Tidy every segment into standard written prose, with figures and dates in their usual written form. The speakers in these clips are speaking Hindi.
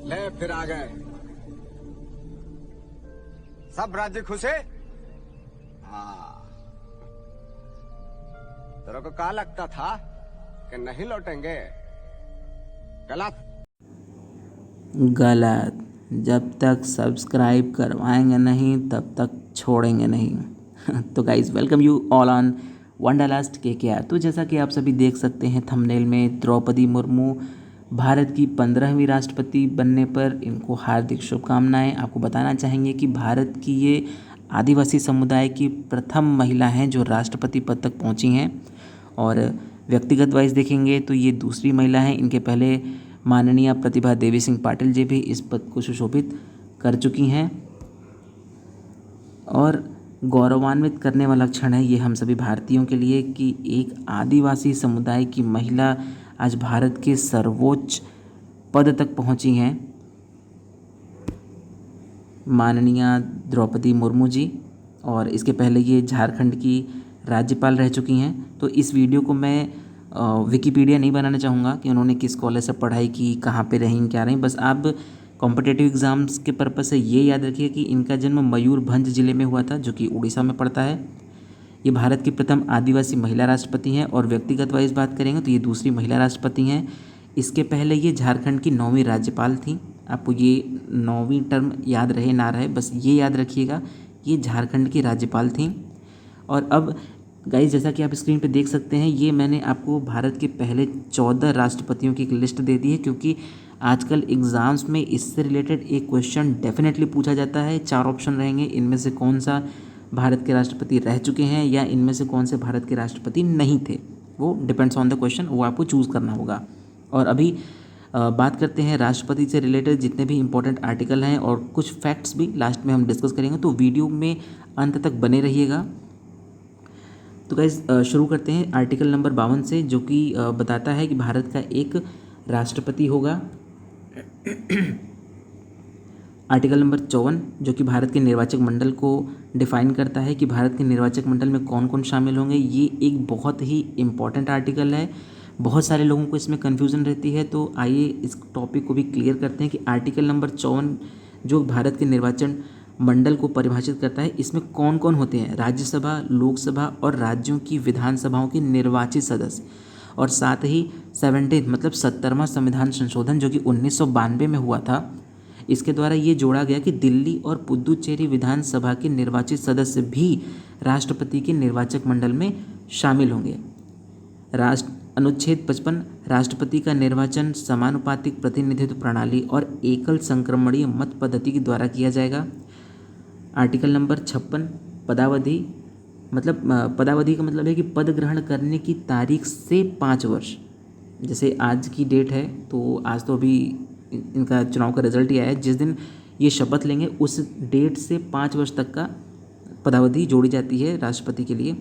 ले फिर आ गए। सब राज्य खुशे? हाँ। तेरे को क्या लगता था कि नहीं लौटेंगे? गलत। गलत। जब तक सब्सक्राइब करवाएंगे नहीं तब तक छोड़ेंगे नहीं। तो guys welcome you all on wanderlust KKR। तो जैसा कि आप सभी देख सकते हैं थंबनेल में, द्रौपदी मुर्मू भारत की 15वीं राष्ट्रपति बनने पर इनको हार्दिक शुभकामनाएं। आपको बताना चाहेंगे कि भारत की ये आदिवासी समुदाय की प्रथम महिला हैं जो राष्ट्रपति पद तक पहुंची हैं। और व्यक्तिगत वाइज देखेंगे तो ये दूसरी महिला हैं। इनके पहले माननीय प्रतिभा देवी सिंह पाटिल जी भी इस पद को सुशोभित कर चुकी हैं। और गौरवान्वित करने वाला क्षण है ये हम सभी भारतीयों के लिए कि एक आदिवासी समुदाय की महिला आज भारत के सर्वोच्च पद तक पहुंची हैं, माननीय द्रौपदी मुर्मू जी। और इसके पहले ये झारखंड की राज्यपाल रह चुकी हैं। तो इस वीडियो को मैं विकिपीडिया नहीं बनाना चाहूँगा कि उन्होंने किस कॉलेज से पढ़ाई की, कहाँ पे रहीं, क्या रहीं। बस आप कॉम्पिटिटिव एग्ज़ाम्स के पर्पज़ से ये याद रखिए कि इनका जन्म मयूरभंज ज़िले में हुआ था जो कि उड़ीसा में पड़ता है। ये भारत की प्रथम आदिवासी महिला राष्ट्रपति हैं। और व्यक्तिगत वाइज बात करेंगे तो ये दूसरी महिला राष्ट्रपति हैं। इसके पहले ये झारखंड की 9वीं राज्यपाल थी। आपको ये 9वीं टर्म याद रहे ना रहे, बस ये याद रखिएगा, ये झारखंड की राज्यपाल थी। और अब गाइस जैसा कि आप स्क्रीन पे देख सकते हैं, ये मैंने आपको भारत के पहले 14 राष्ट्रपतियों की एक लिस्ट दे दी है, क्योंकि आजकल एग्ज़ाम्स में इससे रिलेटेड एक क्वेश्चन डेफिनेटली पूछा जाता है। 4 ऑप्शन रहेंगे, इनमें से कौन सा भारत के राष्ट्रपति रह चुके हैं या इनमें से कौन से भारत के राष्ट्रपति नहीं थे। वो डिपेंड्स ऑन द क्वेश्चन, वो आपको चूज़ करना होगा। और अभी बात करते हैं राष्ट्रपति से रिलेटेड जितने भी इंपॉर्टेंट आर्टिकल हैं और कुछ फैक्ट्स भी लास्ट में हम डिस्कस करेंगे, तो वीडियो में अंत तक बने रहिएगा। तो गाइस शुरू करते हैं आर्टिकल नंबर 52 से, जो कि बताता है कि भारत का एक राष्ट्रपति होगा। आर्टिकल नंबर 54 जो कि भारत के निर्वाचक मंडल को डिफाइन करता है कि भारत के निर्वाचक मंडल में कौन कौन शामिल होंगे। ये एक बहुत ही इम्पॉर्टेंट आर्टिकल है, बहुत सारे लोगों को इसमें कन्फ्यूज़न रहती है। तो आइए इस टॉपिक को भी क्लियर करते हैं कि आर्टिकल नंबर 54 जो भारत के निर्वाचन मंडल को परिभाषित करता है, इसमें कौन कौन होते हैं। राज्यसभा, लोकसभा और राज्यों की विधानसभाओं के निर्वाचित सदस्य। और साथ ही 17 मतलब 70वां संविधान संशोधन जो कि 1992 में हुआ था, इसके द्वारा ये जोड़ा गया कि दिल्ली और पुद्दुचेरी विधानसभा के निर्वाचित सदस्य भी राष्ट्रपति के निर्वाचक मंडल में शामिल होंगे। अनुच्छेद 55 राष्ट्रपति का निर्वाचन समानुपातिक प्रतिनिधित्व प्रणाली और एकल संक्रमणीय मत पद्धति के द्वारा किया जाएगा। आर्टिकल नंबर 56 पदावधि, मतलब पदावधि का मतलब है कि पद ग्रहण करने की तारीख से 5 वर्ष। जैसे आज की डेट है तो आज तो अभी इनका चुनाव का रिजल्ट ही आया है, जिस दिन ये शपथ लेंगे उस डेट से 5 वर्ष तक का पदावधि जोड़ी जाती है राष्ट्रपति के लिए।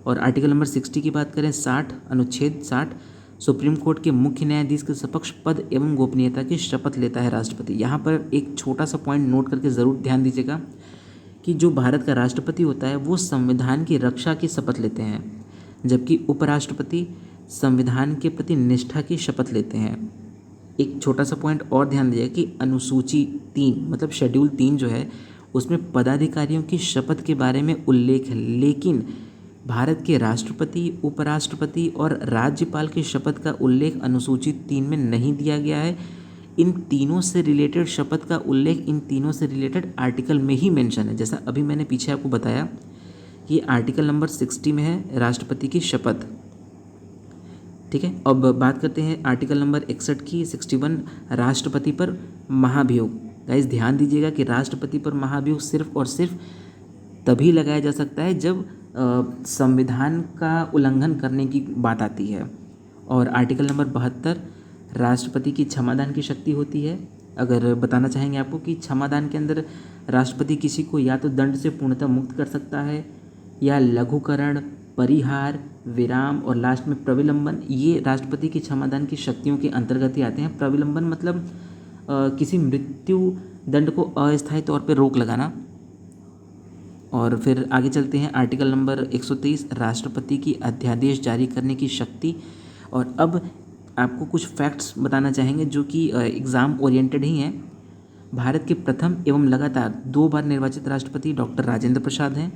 और आर्टिकल नंबर 60 की बात करें, 60 अनुच्छेद 60 सुप्रीम कोर्ट के मुख्य न्यायाधीश के समक्ष पद एवं गोपनीयता की शपथ लेता है राष्ट्रपति। यहाँ पर एक छोटा सा पॉइंट नोट करके ज़रूर ध्यान दीजिएगा कि जो भारत का राष्ट्रपति होता है वो संविधान की रक्षा की शपथ लेते हैं, जबकि उपराष्ट्रपति संविधान के प्रति निष्ठा की शपथ लेते हैं। एक छोटा सा पॉइंट और ध्यान दीजिएगा कि अनुसूची 3 मतलब शेड्यूल 3 जो है उसमें पदाधिकारियों की शपथ के बारे में उल्लेख है, लेकिन भारत के राष्ट्रपति, उपराष्ट्रपति और राज्यपाल की शपथ का उल्लेख अनुसूची 3 में नहीं दिया गया है। इन तीनों से रिलेटेड शपथ का उल्लेख इन तीनों से रिलेटेड आर्टिकल में ही मेंशन है। जैसा अभी मैंने पीछे आपको बताया कि आर्टिकल नंबर 60 में है राष्ट्रपति की शपथ। ठीक है, अब बात करते हैं आर्टिकल नंबर 61 की, 61 राष्ट्रपति पर महाभियोग। गाइस ध्यान दीजिएगा कि राष्ट्रपति पर महाभियोग सिर्फ और सिर्फ तभी लगाया जा सकता है जब संविधान का उल्लंघन करने की बात आती है। और आर्टिकल नंबर 72 राष्ट्रपति की क्षमादान की शक्ति होती है। अगर बताना चाहेंगे आपको कि क्षमादान के अंदर राष्ट्रपति किसी को या तो दंड से पूर्णतः मुक्त कर सकता है या लघुकरण, परिहार, विराम और लास्ट में प्रविलंबन, ये राष्ट्रपति की क्षमादान की शक्तियों के अंतर्गत ही आते हैं। प्रविलंबन मतलब किसी मृत्यु दंड को अस्थायी तौर पर रोक लगाना। और फिर आगे चलते हैं आर्टिकल नंबर 123 राष्ट्रपति की अध्यादेश जारी करने की शक्ति। और अब आपको कुछ फैक्ट्स बताना चाहेंगे जो कि एग्ज़ाम ओरिएंटेड ही हैं। भारत के प्रथम एवं लगातार 2 बार निर्वाचित राष्ट्रपति डॉक्टर राजेंद्र प्रसाद हैं।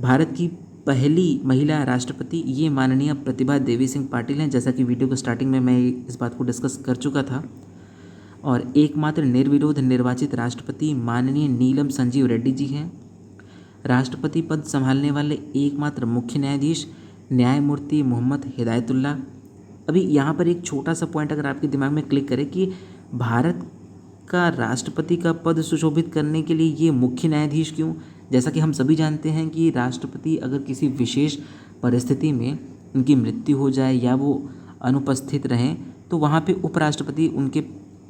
भारत की पहली महिला राष्ट्रपति ये माननीय प्रतिभा देवी सिंह पाटिल हैं, जैसा कि वीडियो के स्टार्टिंग में मैं इस बात को डिस्कस कर चुका था। और एकमात्र निर्विरोध निर्वाचित राष्ट्रपति माननीय नीलम संजीव रेड्डी जी हैं। राष्ट्रपति पद संभालने वाले एकमात्र मुख्य न्यायाधीश न्यायमूर्ति मोहम्मद हिदायतुल्लाह। अभी यहाँ पर एक छोटा सा पॉइंट अगर आपके दिमाग में क्लिक करे कि भारत का राष्ट्रपति का पद सुशोभित करने के लिए ये मुख्य न्यायाधीश क्यों? जैसा कि हम सभी जानते हैं कि राष्ट्रपति अगर किसी विशेष परिस्थिति में उनकी मृत्यु हो जाए या वो अनुपस्थित रहें तो वहाँ पे उपराष्ट्रपति उनके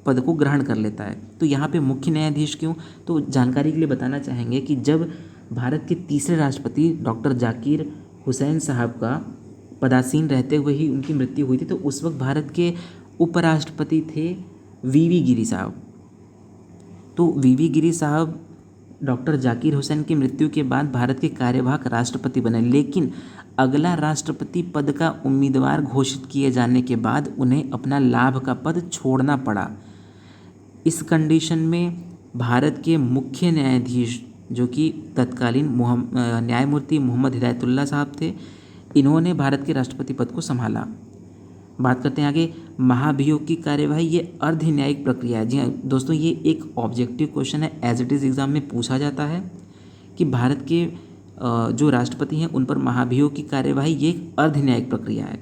पद को ग्रहण कर लेता है। तो यहाँ पे मुख्य न्यायाधीश क्यों? तो जानकारी के लिए बताना चाहेंगे कि जब भारत के तीसरे राष्ट्रपति डॉक्टर जाकिर हुसैन साहब का पदासीन रहते हुए ही उनकी मृत्यु हुई थी, तो उस वक्त भारत के उपराष्ट्रपति थे वीवी गिरी साहब। तो वीवी गिरी साहब डॉक्टर जाकिर हुसैन की मृत्यु के बाद भारत के कार्यवाहक राष्ट्रपति बने, लेकिन अगला राष्ट्रपति पद का उम्मीदवार घोषित किए जाने के बाद उन्हें अपना लाभ का पद छोड़ना पड़ा। इस कंडीशन में भारत के मुख्य न्यायाधीश जो कि तत्कालीन न्यायमूर्ति मोहम्मद हिदायतुल्लाह साहब थे, इन्होंने भारत के राष्ट्रपति पद को संभाला। बात करते हैं आगे महाभियोग की कार्यवाही, ये अर्ध न्यायिक प्रक्रिया है। जी हाँ दोस्तों, ये एक ऑब्जेक्टिव क्वेश्चन है, एज इट इज़ एग्ज़ाम में पूछा जाता है कि भारत के जो राष्ट्रपति हैं उन पर महाभियोग की कार्यवाही ये एक अर्ध न्यायिक प्रक्रिया है।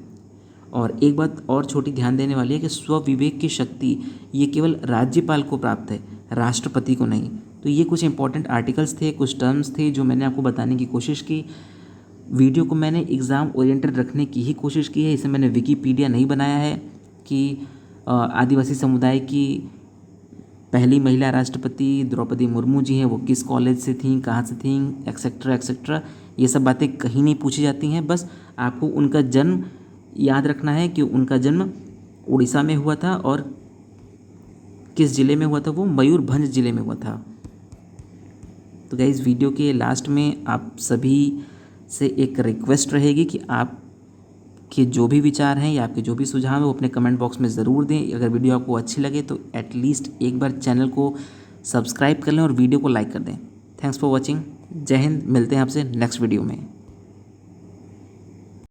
और एक बात और छोटी ध्यान देने वाली है कि स्वविवेक की शक्ति ये केवल राज्यपाल को प्राप्त है, राष्ट्रपति को नहीं। तो ये कुछ इंपॉर्टेंट आर्टिकल्स थे, कुछ टर्म्स थे जो मैंने आपको बताने की कोशिश की। वीडियो को मैंने एग्ज़ाम ओरिएंटेड रखने की ही कोशिश की है, इसे मैंने विकिपीडिया नहीं बनाया है कि आदिवासी समुदाय की पहली महिला राष्ट्रपति द्रौपदी मुर्मू जी हैं, वो किस कॉलेज से थीं, कहाँ से थीं, एक्सेट्रा एक्सेट्रा, ये सब बातें कहीं नहीं पूछी जाती हैं। बस आपको उनका जन्म याद रखना है कि उनका जन्म उड़ीसा में हुआ था और किस ज़िले में हुआ था, वो मयूरभंज ज़िले में हुआ था। तो गाइस वीडियो के लास्ट में आप सभी से एक रिक्वेस्ट रहेगी कि आप के जो भी विचार हैं या आपके जो भी सुझाव हैं वो अपने कमेंट बॉक्स में ज़रूर दें। अगर वीडियो आपको अच्छी लगे तो एटलीस्ट एक बार चैनल को सब्सक्राइब कर लें और वीडियो को लाइक कर दें। Thanks for watching. जय हिंद। मिलते हैं आपसे नेक्स्ट वीडियो में।